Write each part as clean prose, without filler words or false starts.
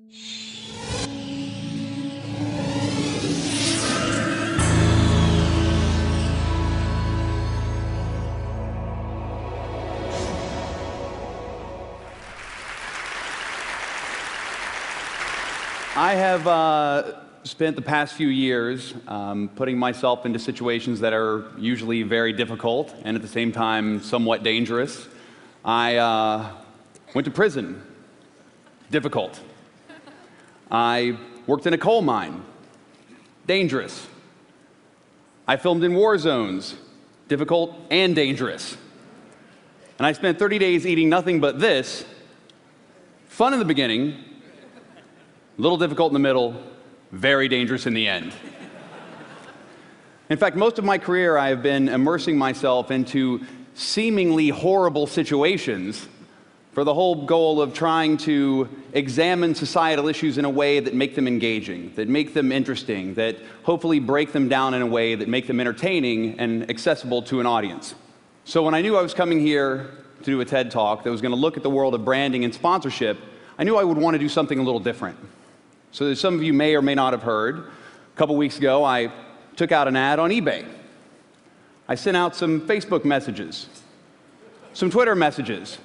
I have spent the past few years putting myself into situations that are usually very difficult and at the same time somewhat dangerous. I went to prison. Difficult. I worked in a coal mine. Dangerous. I filmed in war zones. Difficult and dangerous. And I spent 30 days eating nothing but this. Fun in the beginning, a little difficult in the middle, very dangerous in the end. In fact, most of my career I have been immersing myself into seemingly horrible situations for the whole goal of trying to examine societal issues in a way that make them engaging, that make them interesting, that hopefully break them down in a way that make them entertaining and accessible to an audience. So when I knew I was coming here to do a TED Talk that was going to look at the world of branding and sponsorship, I knew I would want to do something a little different. So as some of you may or may not have heard, a couple weeks ago I took out an ad on eBay. I sent out some Facebook messages, some Twitter messages,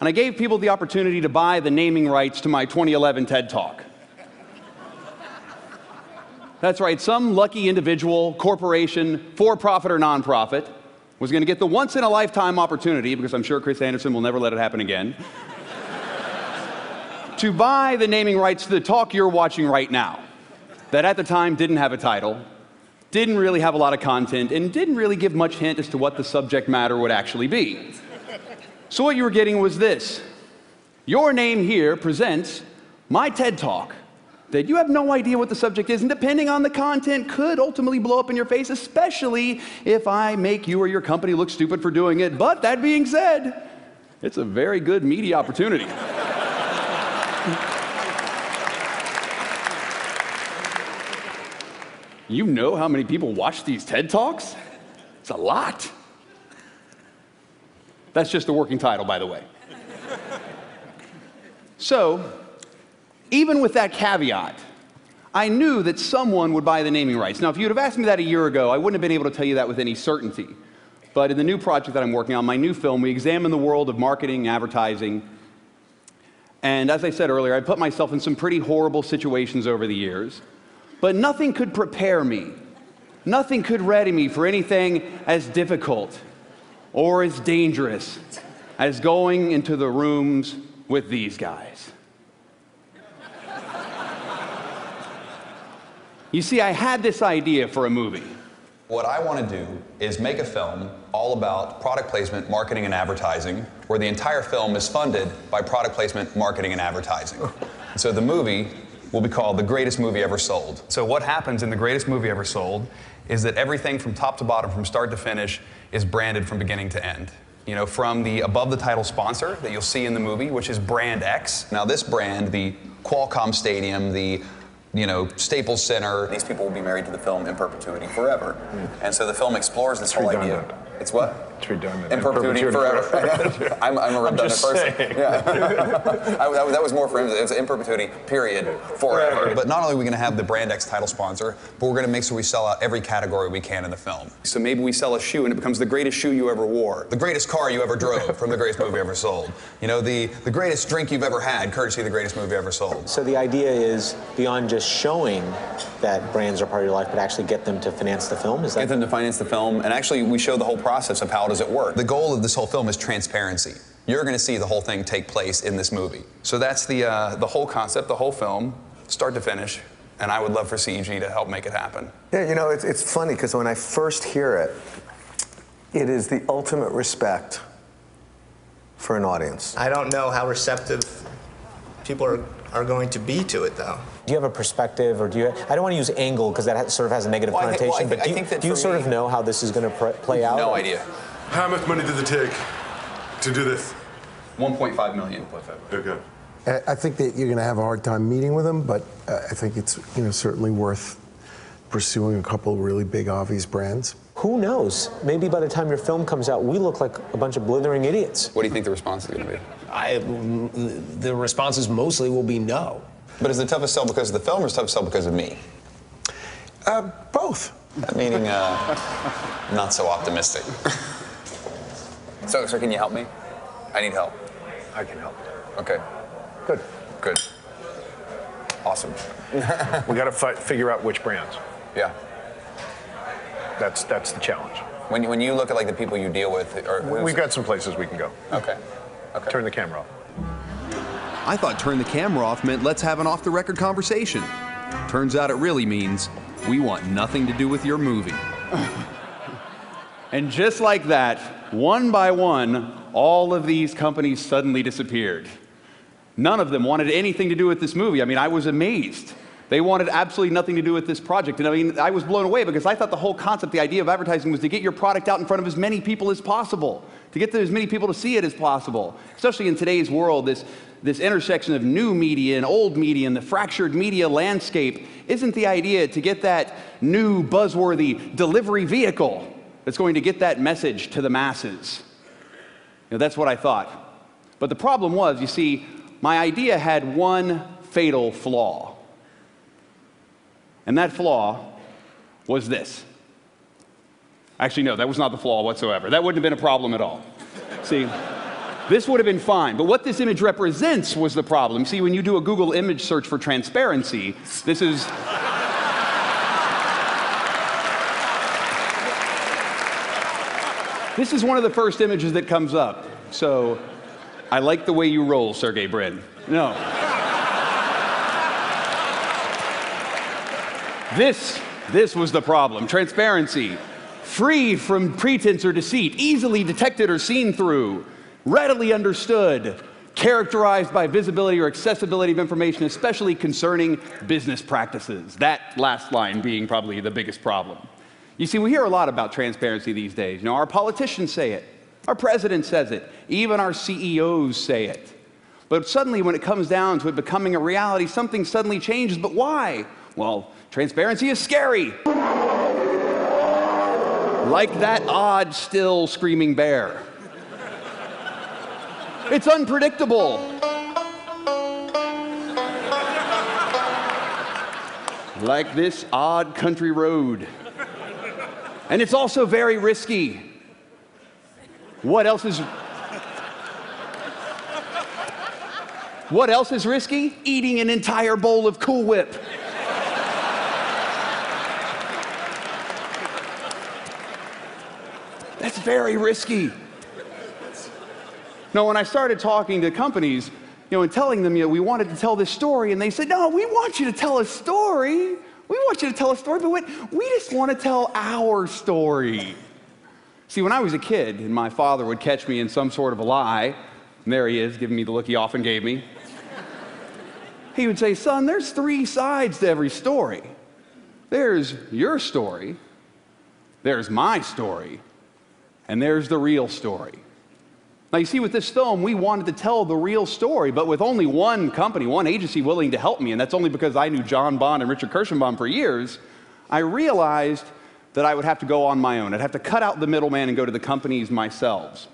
and I gave people the opportunity to buy the naming rights to my 2011 TED Talk. That's right, some lucky individual, corporation, for-profit or non-profit, was going to get the once-in-a-lifetime opportunity, because I'm sure Chris Anderson will never let it happen again, to buy the naming rights to the talk you're watching right now, that at the time didn't have a title, didn't really have a lot of content, and didn't really give much hint as to what the subject matter would actually be. So what you were getting was this. Your name here presents my TED Talk that you have no idea what the subject is, and depending on the content could ultimately blow up in your face, especially if I make you or your company look stupid for doing it. But that being said, it's a very good media opportunity. You know how many people watch these TED Talks? It's a lot. That's just the working title, by the way. So, even with that caveat, I knew that someone would buy the naming rights. Now, if you'd have asked me that a year ago, I wouldn't have been able to tell you that with any certainty. But in the new project that I'm working on, my new film, we examine the world of marketing, advertising. And as I said earlier, I put myself in some pretty horrible situations over the years. But nothing could prepare me. Nothing could ready me for anything as difficult or as dangerous as going into the rooms with these guys. You see, I had this idea for a movie. What I want to do is make a film all about product placement, marketing, and advertising, where the entire film is funded by product placement, marketing, and advertising. So the movie will be called The Greatest Movie Ever Sold. So what happens in The Greatest Movie Ever Sold is that everything from top to bottom, from start to finish, is branded from beginning to end. You know, from the above the title sponsor that you'll see in the movie, which is Brand X. Now this brand, the Qualcomm Stadium, the Staples Center, these people will be married to the film in perpetuity forever. And so the film explores this whole idea. It's what? It's redundant. In perpetuity forever. I'm a redundant person. Yeah. That was more for him. It was in perpetuity, period, forever. But not only are we going to have the Brand X title sponsor, but we're going to make sure we sell out every category we can in the film. So maybe we sell a shoe and it becomes the greatest shoe you ever wore, the greatest car you ever drove from The Greatest Movie Ever Sold. You know, the greatest drink you've ever had, courtesy of The Greatest Movie Ever Sold. So the idea is beyond just showing that brands are part of your life, but actually get them to finance the film? Is that? Get them to finance the film, and actually we show the whole process of how does it work. The goal of this whole film is transparency. You're going to see the whole thing take place in this movie. So that's the whole concept, the whole film, start to finish, and I would love for CEG to help make it happen. Yeah, you know, it's funny, because when I first hear it, it is the ultimate respect for an audience. I don't know how receptive people are going to be to it, though. Do you have a perspective, or do you? I don't want to use angle because that sort of has a negative connotation. But do you sort of know how this is going to play out? No idea. How much money does it take to do this? 1.5 million. Okay. I think that you're going to have a hard time meeting with them, but I think it's certainly worth pursuing a couple really big, obvious brands. Who knows? Maybe by the time your film comes out, we look like a bunch of blithering idiots. What do you think the response is going to be? The responses mostly will be no. But is the toughest sell because of the film or is the toughest sell because of me? Both. Meaning, not so optimistic. So can you help me? I need help. I can help. Okay. Good. Good. Awesome. We got to figure out which brands. Yeah. That's the challenge. When you look at like the people you deal with, We've got some places we can go. Okay. Okay. Turn the camera off. I thought turn the camera off meant let's have an off-the-record conversation. Turns out it really means we want nothing to do with your movie. And just like that, one by one, all of these companies suddenly disappeared. None of them wanted anything to do with this movie. I mean, I was amazed. They wanted absolutely nothing to do with this project. And I mean, I was blown away because I thought the whole concept, the idea of advertising was to get your product out in front of as many people as possible, to get as many people to see it as possible. Especially in today's world, this intersection of new media and old media and the fractured media landscape, isn't the idea to get that new buzzworthy delivery vehicle that's going to get that message to the masses. You know, that's what I thought. But the problem was, you see, my idea had one fatal flaw. And that flaw was this. Actually, no, that was not the flaw whatsoever. That wouldn't have been a problem at all. See, this would have been fine. But what this image represents was the problem. See, when you do a Google image search for transparency, this is... This is one of the first images that comes up. So, I like the way you roll, Sergey Brin. No. This was the problem. Transparency. Free from pretense or deceit, easily detected or seen through, readily understood, characterized by visibility or accessibility of information, especially concerning business practices. That last line being probably the biggest problem. You see, we hear a lot about transparency these days. You know, our politicians say it. Our president says it. Even our CEOs say it. But suddenly, when it comes down to it becoming a reality, something suddenly changes. But why? Well, transparency is scary. Like that odd, still screaming bear. It's unpredictable. Like this odd country road. And it's also very risky. What else is risky? Eating an entire bowl of Cool Whip. That's very risky. No, when I started talking to companies, and telling them, we wanted to tell this story, and they said, no, we want you to tell a story. We want you to tell a story, but we just want to tell our story. See, when I was a kid, and my father would catch me in some sort of a lie, and there he is, giving me the look he often gave me, he would say, son, there's 3 sides to every story. There's your story, there's my story, and there's the real story. Now, you see, with this film, we wanted to tell the real story, but with only one company, one agency willing to help me, and that's only because I knew John Bond and Richard Kirschenbaum for years, I realized that I would have to go on my own. I'd have to cut out the middleman and go to the companies myself,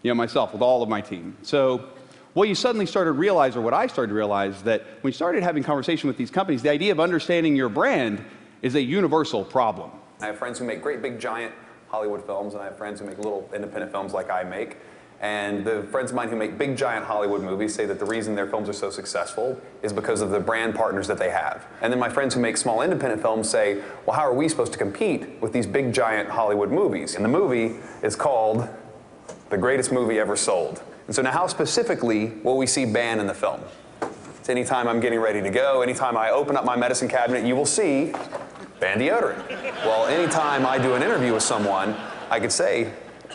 myself with all of my team. So what you suddenly started to realize, or what I started to realize, that when you started having conversation with these companies, the idea of understanding your brand is a universal problem. I have friends who make great big giant Hollywood films, and I have friends who make little independent films like I make. And the friends of mine who make big giant Hollywood movies say that the reason their films are so successful is because of the brand partners that they have. And then my friends who make small independent films say, well, how are we supposed to compete with these big giant Hollywood movies? And the movie is called The Greatest Movie Ever Sold. And so now how specifically will we see Ban in the film? It's anytime I'm getting ready to go, anytime I open up my medicine cabinet, you will see Ban deodorant. Well, anytime I do an interview with someone, I could say,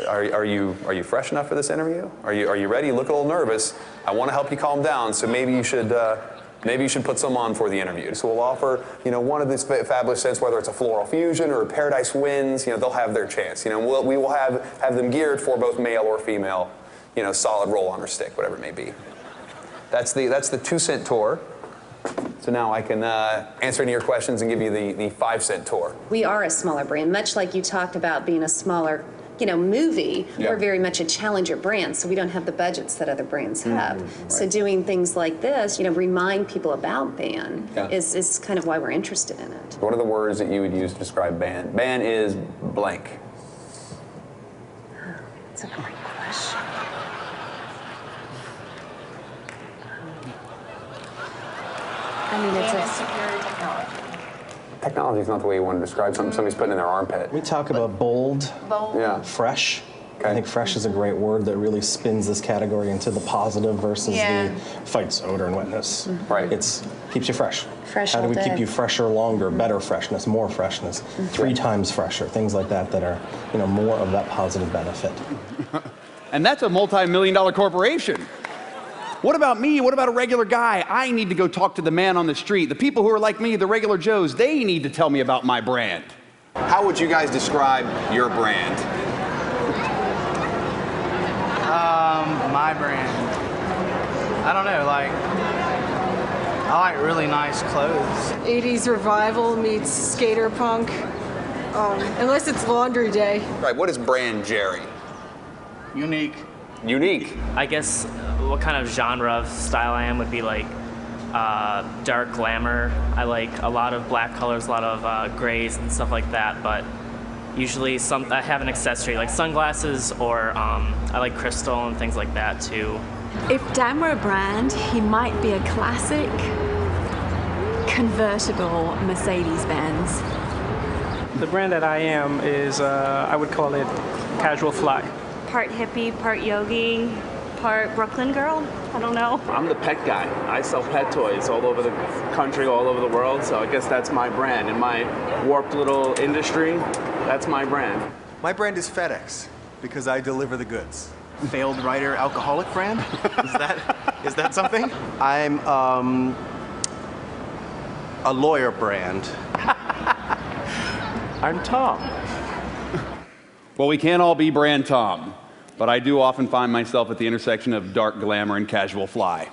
are you fresh enough for this interview? Are you ready? You look a little nervous. I want to help you calm down, so maybe you should put some on for the interview. So we'll offer, one of these fabulous scents, whether it's a Floral Fusion or a Paradise Winds, they'll have their chance. We will have them geared for both male or female, solid roll-on or stick, whatever it may be. That's the 2-cent tour. So now I can answer any of your questions and give you the 5-cent tour. We are a smaller brand, much like you talked about being a smaller movie, we're very much a challenger brand, so we don't have the budgets that other brands have. So doing things like this, remind people about BAN is kind of why we're interested in it. What are the words that you would use to describe BAN? BAN is blank. That's a great question. It's a superior technology. Technology is not the way you want to describe something somebody's putting in their armpit. We talk about bold, fresh. Okay. I think fresh is a great word that really spins this category into the positive versus the fights odor and wetness. Right. It's keeps you fresh. Fresh How do all we day. keep you fresher longer, better freshness, more freshness, 3 times fresher, things like that that are more of that positive benefit. And that's a multi-million-dollar corporation. What about me? What about a regular guy? I need to go talk to the man on the street. The people who are like me, the regular Joes, they need to tell me about my brand. How would you guys describe your brand? My brand. I don't know, I like really nice clothes. 80s revival meets skater punk, unless it's laundry day. Right, what is brand Jerry? Unique. Unique? I guess what kind of genre of style I am would be like dark glamour. I like a lot of black colors, a lot of grays and stuff like that, but usually I have an accessory like sunglasses or I like crystal and things like that too. If Dan were a brand, he might be a classic convertible Mercedes-Benz. The brand that I am is, I would call it casual fly. Part hippie, part yogi, part Brooklyn girl. I don't know. I'm the pet guy. I sell pet toys all over the country, all over the world, so I guess that's my brand. In my warped little industry, that's my brand. My brand is FedEx, because I deliver the goods. Failed writer, alcoholic brand? Is that something? I'm a lawyer brand. I'm Tom. Well, we can't all be brand Tom, but I do often find myself at the intersection of dark glamour and casual fly.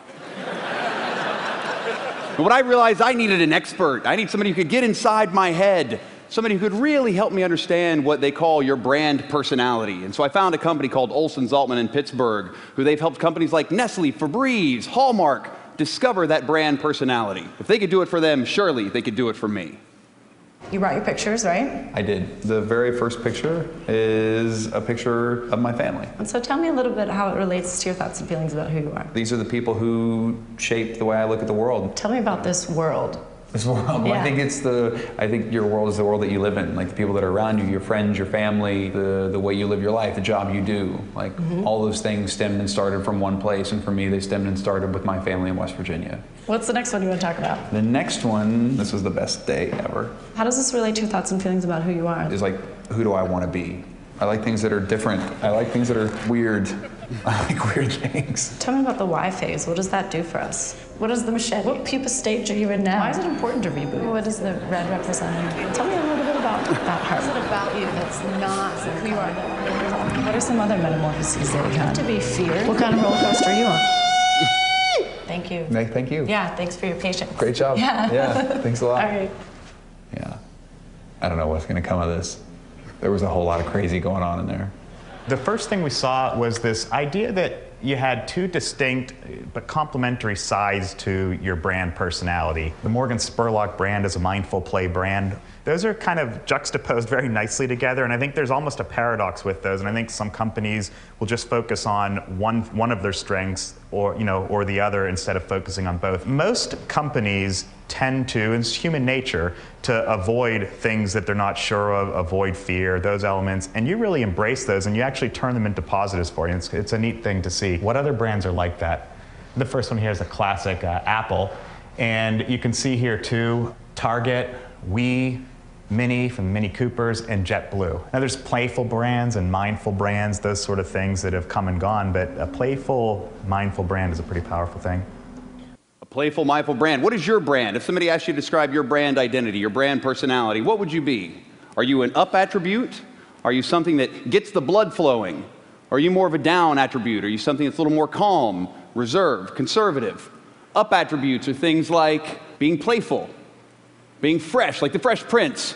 And what I realized, I needed an expert. I need somebody who could get inside my head, somebody who could really help me understand what they call your brand personality. And so I found a company called Olson Zaltman in Pittsburgh, who they've helped companies like Nestle, Febreze, Hallmark discover that brand personality. If they could do it for them, surely they could do it for me. You brought your pictures, right? I did. The very first picture is a picture of my family. And so tell me a little bit how it relates to your thoughts and feelings about who you are. These are the people who shape the way I look at the world. Tell me about this world. This world. Well, I think your world is the world that you live in. Like the people that are around you, your friends, your family, the way you live your life, the job you do. Like all those things stemmed and started from one place, and for me, they stemmed and started with my family in West Virginia. What's the next one you want to talk about? The next one, this was the best day ever. How does this relate to your thoughts and feelings about who you are? Is like, who do I want to be? I like things that are different. I like things that are weird. I like weird things. Tell me about the Y phase. What does that do for us? What is the machete? What pupa stage are you in now? Why is it important to reboot? What does the red represent? Tell me a little bit about her. What is it about you that's not who you are? What are some other metamorphoses that you have? To be feared. What kind of roller coaster are you on? Thank you. Thank you. Yeah, thanks for your patience. Great job. Yeah, thanks a lot. All right. Yeah. I don't know what's going to come of this. There was a whole lot of crazy going on in there. The first thing we saw was this idea that you had two distinct but complementary sides to your brand personality. The Morgan Spurlock brand is a mindful play brand. Those are kind of juxtaposed very nicely together, and I think there's almost a paradox with those, and I think some companies will just focus on one of their strengths or the other instead of focusing on both. Most companies tend to, and it's human nature, to avoid things that they're not sure of, avoid fear, those elements, and you really embrace those and you actually turn them into positives for you. It's a neat thing to see. What other brands are like that? The first one here is a classic, Apple, and you can see here too, Target, Mini from Mini Coopers, and JetBlue. Now there's playful brands and mindful brands, those sort of things that have come and gone, but a playful, mindful brand is a pretty powerful thing. A playful, mindful brand. What is your brand? If somebody asked you to describe your brand identity, your brand personality, what would you be? Are you an up attribute? Are you something that gets the blood flowing? Are you more of a down attribute? Are you something that's a little more calm, reserved, conservative? Up attributes are things like being playful, being fresh, like the Fresh Prince,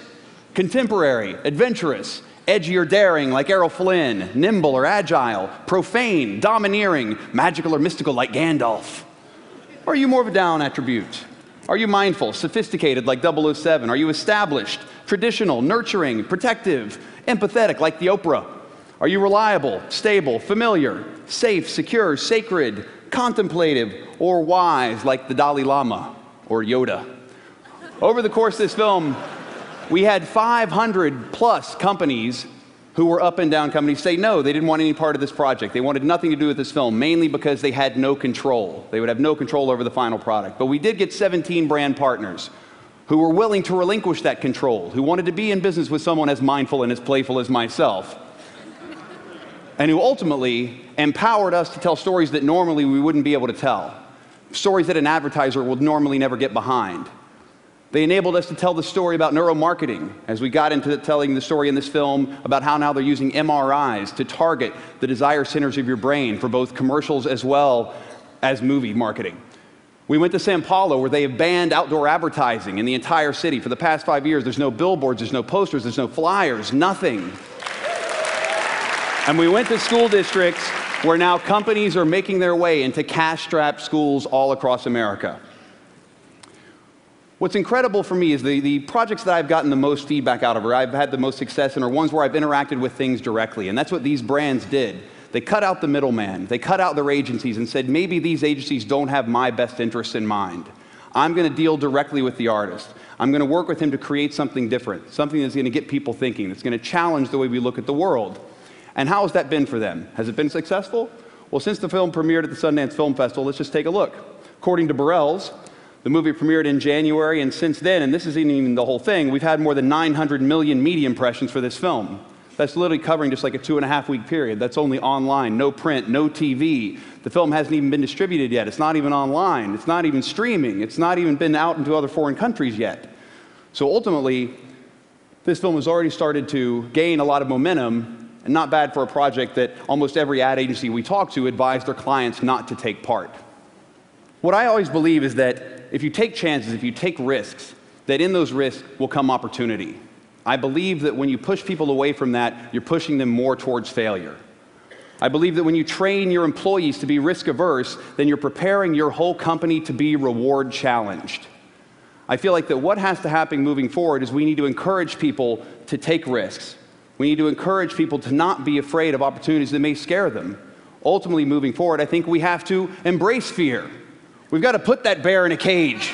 contemporary, adventurous, Edgy or daring like Errol Flynn, nimble or agile, profane, domineering, magical or mystical like Gandalf? Or are you more of a down attribute? Are you mindful, sophisticated like 007? Are you established, traditional, nurturing, protective, empathetic like the Oprah? Are you reliable, stable, familiar, safe, secure, sacred, contemplative, or wise like the Dalai Lama or Yoda? Over the course of this film, we had 500 plus companies who were up and down companies say no, they didn't want any part of this project. They wanted nothing to do with this film, mainly because they had no control. They would have no control over the final product. But we did get 17 brand partners who were willing to relinquish that control, who wanted to be in business with someone as mindful and as playful as myself, and who ultimately empowered us to tell stories that normally we wouldn't be able to tell, stories that an advertiser would normally never get behind. They enabled us to tell the story about neuromarketing as we got into telling the story in this film about how now they're using MRIs to target the desire centers of your brain for both commercials as well as movie marketing. We went to Sao Paulo where they have banned outdoor advertising in the entire city. For the past 5 years, there's no billboards, there's no posters, there's no flyers, nothing. And we went to school districts where now companies are making their way into cash-strapped schools all across America. What's incredible for me is the projects that I've gotten the most feedback out of, or I've had the most success in, are ones where I've interacted with things directly. And that's what these brands did. They cut out the middleman. They cut out their agencies and said, maybe these agencies don't have my best interests in mind. I'm going to deal directly with the artist. I'm going to work with him to create something different, something that's going to get people thinking, that's going to challenge the way we look at the world. And how has that been for them? Has it been successful? Well, since the film premiered at the Sundance Film Festival, let's just take a look. According to Burrell's, the movie premiered in January, and since then, and this isn't even the whole thing, we've had more than 900 million media impressions for this film. That's literally covering just like a 2.5-week period. That's only online, no print, no TV. The film hasn't even been distributed yet. It's not even online. It's not even streaming. It's not even been out into other foreign countries yet. So ultimately, this film has already started to gain a lot of momentum, and not bad for a project that almost every ad agency we talk to advised their clients not to take part. What I always believe is that if you take chances, if you take risks, that in those risks will come opportunity. I believe that when you push people away from that, you're pushing them more towards failure. I believe that when you train your employees to be risk averse, then you're preparing your whole company to be reward challenged. I feel like that what has to happen moving forward is we need to encourage people to take risks. We need to encourage people to not be afraid of opportunities that may scare them. Ultimately, moving forward, I think we have to embrace fear. We've got to put that bear in a cage.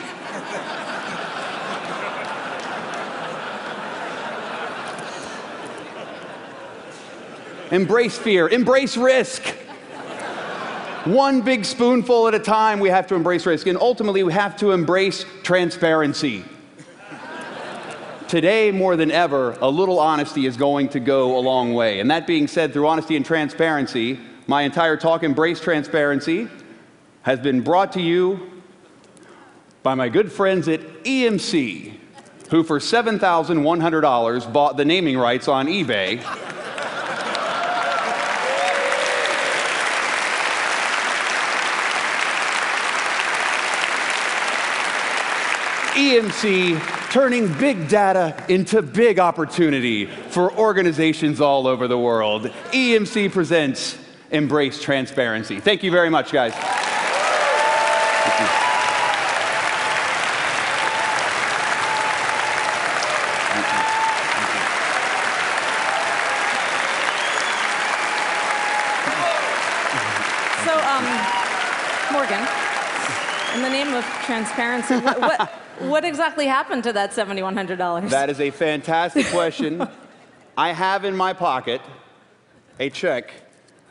Embrace fear, embrace risk. One big spoonful at a time, we have to embrace risk. And ultimately, we have to embrace transparency. Today, more than ever, a little honesty is going to go a long way. And that being said, through honesty and transparency, my entire talk, Embrace Transparency, has been brought to you by my good friends at EMC, who for $7,100 bought the naming rights on eBay. EMC turning big data into big opportunity for organizations all over the world. EMC presents Embrace Transparency. Thank you very much, guys. Thank you. So, Morgan, in the name of transparency, what exactly happened to that $7,100? That is a fantastic question. I have in my pocket a check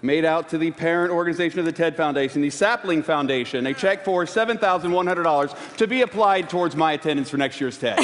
made out to the parent organization of the TED Foundation, the Sapling Foundation, a check for $7,100 to be applied towards my attendance for next year's TED.